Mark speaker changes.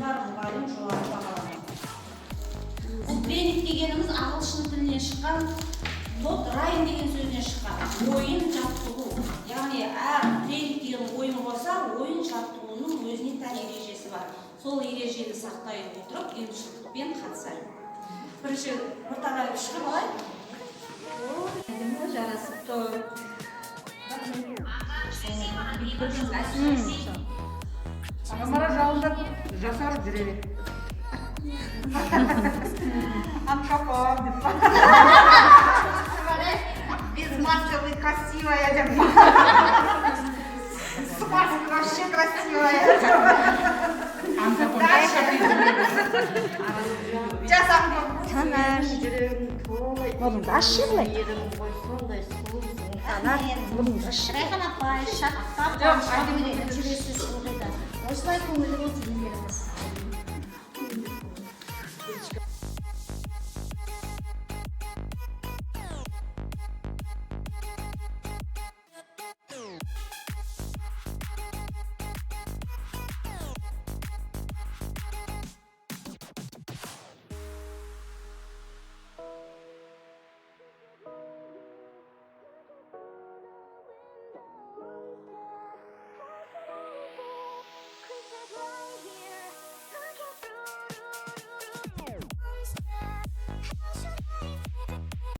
Speaker 1: бар мұғалім жоғары бағаланады. Бұл тренинг дегеніміз ағылшын тілінен шыққан, райын деген сөзден шыққан ойын жаттығу. Яғни әр тренинг деген ойын болса, ойын жаттығуының өзіне тән ережесі бар. Сол ережені сақтай отырып, ұйымшылдықпен қатысады. Бірінші ортаға шығып алайық.
Speaker 2: Жарасып тұр.
Speaker 3: Камара жауында жасар жүреді. Анкапал деп. Безматерный, красивая деп. Спасибо, вообще красивая.
Speaker 2: Танаш. Бұның ашы бұлай. Бұның ашы.
Speaker 1: Райхан апай, шаттап, жүресіз ылғида. Осылай көңілі болсын.